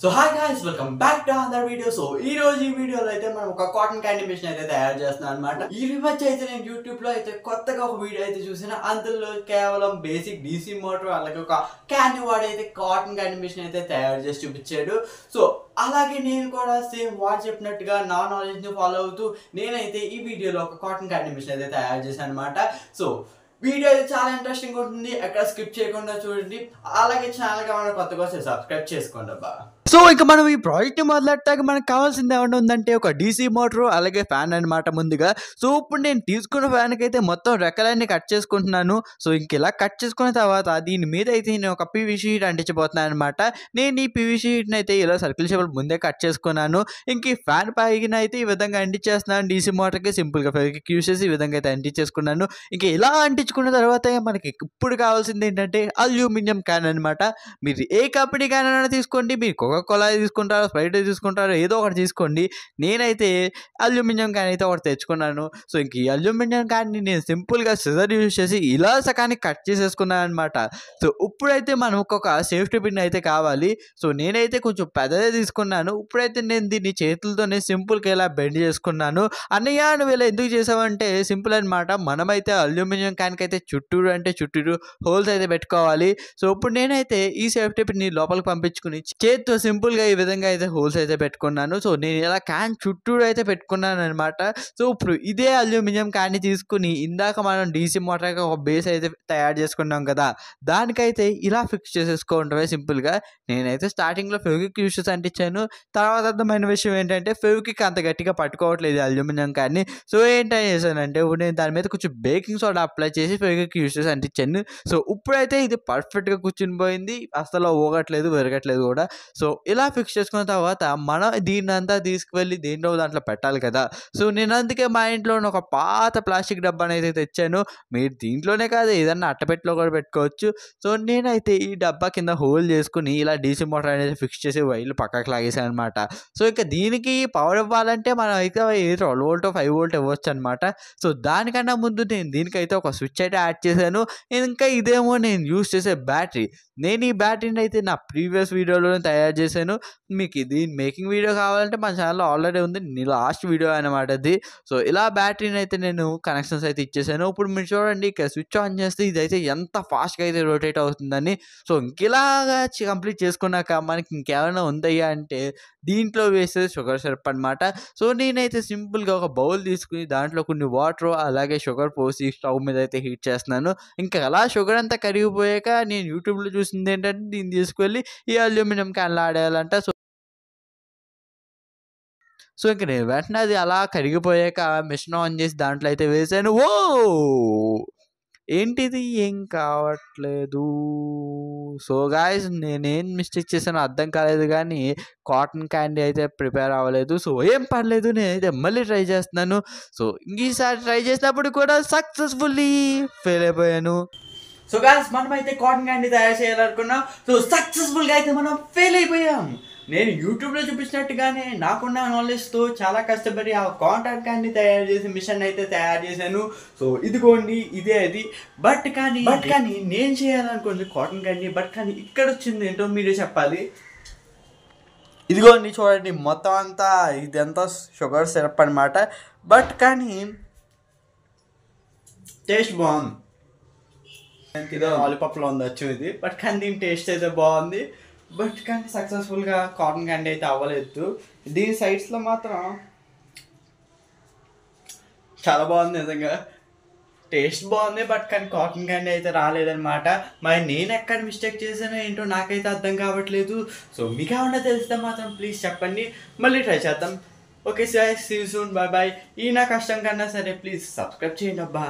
So hi guys welcome back to another video. So ఈ రోజు ఈ వీడియోలో అయితే మనం ఒక కాటన్ క్యాండీ మిషన్ అయితే తయారు చేస్తున్నాం అనమాట. ఈ మధ్య అయితే నేను యూట్యూబ్ లో అయితే కొత్తగా ఒక వీడియో అయితే చూసిన, అందులో కేవలం బేసిక్ డీసీ మోటార్ అలాగే ఒక క్యాండీ వాడైతే కాటన్ క్యాండీ మిషన్ అయితే తయారు చేసి చూపించాడు. సో అలాగే నేను కూడా సేమ్ వాడు చెప్పినట్టుగా నా నాలెడ్జ్ ని ఫాలో అవుతూ నేనైతే ఈ వీడియోలో ఒక కాటన్ క్యాండీ మిషన్ అయితే తయారు చేశాను అనమాట. సో వీడియో అయితే చాలా ఇంట్రెస్టింగ్ ఉంటుంది, ఎక్కడ స్కిప్ చేయకుండా చూడండి. అలాగే ఛానల్ కావాలంటే కొత్తగా వస్తే సబ్స్క్రైబ్ చేసుకోండి అబ్బా. సో ఇక మనం ఈ ప్రాజెక్ట్ మొదలెట్టాక మనకు కావాల్సింది ఏమన్నా ఉందంటే ఒక డీసీ మోటార్ అలాగే ఫ్యాన్ అనమాట ముందుగా. సో ఇప్పుడు నేను తీసుకున్న ఫ్యాన్కి అయితే మొత్తం రెక్కలన్నీ కట్ చేసుకుంటున్నాను. సో ఇంక ఇలా కట్ చేసుకున్న తర్వాత దీని మీద అయితే నేను ఒక పీవీసీ షీట్ అంటించబోతున్నాను అనమాట. నేను ఈ పీవీసీ షీట్ని అయితే ఇలా సర్కిల్ షేప్ ముందే కట్ చేసుకున్నాను. ఇంక ఈ ఫ్యాన్ పైన అయితే ఈ విధంగా అంటించేస్తున్నాను. డీసీ మోటార్కి సింపుల్గా ఫెవిక్విక్ యూస్ చేసి ఈ విధంగా అయితే అంటించేసుకున్నాను. ఇంకా ఇలా అంటించుకున్న తర్వాత మనకి ఇప్పుడు కావాల్సింది ఏంటంటే అల్యూమినియం క్యాన్ అనమాట. మీరు ఏ కంపెనీ క్యాన్ అయినా తీసుకోండి, మీరు కోలా తీసుకుంటారో స్ప్రైట్ తీసుకుంటారో ఏదో ఒకటి తీసుకోండి. నేనైతే అల్యూమినియం క్యాన్ అయితే ఒకటి తెచ్చుకున్నాను. సో ఇంక ఈ అల్యూమినియం క్యాన్ని నేను సింపుల్గా సిజర్ యూజ్ చేసి ఇలా సకానికి కట్ చేసేసుకున్నాను అనమాట. సో ఇప్పుడైతే మనకు ఒక సేఫ్టీ పిన్ అయితే కావాలి. సో నేనైతే కొంచెం పెద్దదే తీసుకున్నాను. ఇప్పుడైతే నేను దీన్ని చేతులతోనే సింపుల్గా ఇలా బెండ్ చేసుకున్నాను. అన్నయ్య నువ్వు ఇలా ఎందుకు చేసావంటే సింపుల్ అనమాట. మనమైతే అల్యూమినియం క్యాన్కి అయితే చుట్టూరు హోల్స్ అయితే పెట్టుకోవాలి. సో ఇప్పుడు నేనైతే ఈ సేఫ్టీ పిన్ని లోపలికి పంపించుకుని చేతితో సింపుల్గా ఈ విధంగా అయితే హోల్స్ అయితే పెట్టుకున్నాను. సో నేను ఇలా క్యాన్ చుట్టూరు అయితే పెట్టుకున్నాను అనమాట. సో ఇప్పుడు ఇదే అల్యూమినియం క్యాన్ని తీసుకుని ఇందాక మనం డీసీ మోటార్కి ఒక బేస్ అయితే తయారు చేసుకున్నాం కదా, దానికైతే ఇలా ఫిక్స్ చేసేసుకోవడమే సింపుల్గా. నేనైతే స్టార్టింగ్లో ఫెవిక్విక్ యూస్ చేసి అంటించాను. తర్వాత అర్థమైన విషయం ఏంటంటే ఫెవిక్విక్ అంత గట్టిగా పట్టుకోవట్లేదు అల్యూమినియం క్యాన్ని. సో ఏంటని చేశానంటే ఇప్పుడు నేను దాని మీద కొంచెం బేకింగ్ సోడా అప్లై చేసి ఫెవిక్విక్ యూస్ చేసి అంటించాను. సో ఇప్పుడైతే ఇది పర్ఫెక్ట్గా కూర్చుని పోయింది, అసలు ఊగట్లేదు విరగట్లేదు కూడా. సో ఇలా ఫిక్స్ చేసుకున్న తర్వాత మనం దీన్ని అంతా తీసుకువెళ్ళి దాంట్లో పెట్టాలి కదా. సో నేను అందుకే మా ఇంట్లో ఒక పాత ప్లాస్టిక్ డబ్బాని అయితే తెచ్చాను. మీరు దీంట్లోనే కాదు ఏదన్నా అట్టపెట్టలో కూడా పెట్టుకోవచ్చు. సో నేనైతే ఈ డబ్బా కింద హోల్ చేసుకుని ఇలా డీసీ మోటార్ అనేది ఫిక్స్ చేసి వైర్లు పక్కకు లాగేసాను అనమాట. సో ఇక దీనికి పవర్ ఇవ్వాలంటే మనం అయితే 12 వోల్ట్ 5 వోల్ట్ ఇవ్వచ్చు అనమాట. సో దానికన్నా ముందు నేను దీనికైతే ఒక స్విచ్ అయితే యాడ్ చేశాను. ఇంకా ఇదేమో నేను యూస్ చేసే బ్యాటరీ. నేను ఈ బ్యాటరీని అయితే నా ప్రీవియస్ వీడియోలోనే తయారు చేశాను. మీకు ఇది మేకింగ్ వీడియో కావాలంటే మన ఛానల్లో ఆల్రెడీ ఉంది, లాస్ట్ వీడియో అనమాట అది. సో ఇలా బ్యాటరీని అయితే నేను కనెక్షన్స్ అయితే ఇచ్చేసాను. ఇప్పుడు మీరు చూడండి ఇక్కడ స్విచ్ ఆన్ చేస్తే ఇదైతే ఎంత ఫాస్ట్గా అయితే రొటేట్ అవుతుందని. సో ఇంకెలాగా కంప్లీట్ చేసుకున్నాక మనకి ఇంకేమైనా ఉందయ్యా అంటే దీంట్లో వేసేది షుగర్ సిరప్ అనమాట. సో నేనైతే సింపుల్గా ఒక బౌల్ తీసుకుని దాంట్లో కొన్ని వాటర్ అలాగే షుగర్ పోసి స్టవ్ మీద అయితే హీట్ చేస్తున్నాను. ఇంకా అలా షుగర్ అంతా కరిగిపోయాక నేను యూట్యూబ్లో చూసింది ఏంటంటే దీన్ని తీసుకువెళ్ళి ఈ అల్యూమినియం క్యాన్లో ఆడేయాలంట. సో ఇంక నేను వెంటనే అది అలా కరిగిపోయాక మిషన్ ఆన్ చేసి దాంట్లో అయితే వేసాను. ఓ ఏంటిది ఏం కావట్లేదు. సో గాయస్ నేనేం మిస్టేక్ చేశానో అర్థం కాలేదు, కానీ కాటన్ క్యాండీ అయితే ప్రిపేర్ అవ్వలేదు. సో ఏం పర్లేదు, నేనైతే మళ్ళీ ట్రై చేస్తున్నాను. సో ఈసారి ట్రై చేసినప్పుడు కూడా సక్సెస్ఫుల్లీ ఫెయిల్ అయిపోయాను. సో గాయ్స్ మనమైతే కాటన్ క్యాండీ తయారు చేయాలనుకున్నాం. సో సక్సెస్ఫుల్గా అయితే మనం ఫెయిల్ అయిపోయాం. నేను యూట్యూబ్లో చూపించినట్టుగానే నాకున్న నాలెడ్జ్తో చాలా కష్టపడి ఆ కాటన్ క్యాండీ తయారు చేసి మిషన్ అయితే తయారు చేశాను. సో ఇదిగోండి ఇదే అది. బట్ కానీ నేను చేయాలనుకోండి కాటన్ క్యాండీ, కానీ ఇక్కడ వచ్చింది ఏంటో మీరే చెప్పాలి. ఇదిగోండి చూడండి మొత్తం అంతా ఇదంతా షుగర్ సిరప్ అనమాట. బట్ కానీ టేస్ట్ బాగుంది. ఇదో లాలీపాప్లో ఉండొచ్చు ఇది, బట్ కానీ దీని టేస్ట్ అయితే బాగుంది. బట్ కానీ సక్సెస్ఫుల్గా కాటన్ క్యాండీ అయితే అవ్వలేదు. దీని సైడ్స్లో మాత్రం చాలా బాగుంది, నిజంగా టేస్ట్ బాగుంది. బట్ కానీ కాటన్ క్యాండీ అయితే రాలేదనమాట. మరి నేను ఎక్కడ మిస్టేక్ చేశానో ఏంటో నాకైతే అర్థం కావట్లేదు. సో మీకు ఏమన్నా తెలిస్తే మాత్రం ప్లీజ్ చెప్పండి, మళ్ళీ ట్రై చేద్దాం. Okay sir, see you soon, bye bye. ఈ నా కష్టం కన్నా సరే ప్లీజ్ సబ్స్క్రైబ్ చేయండి అబ్బా.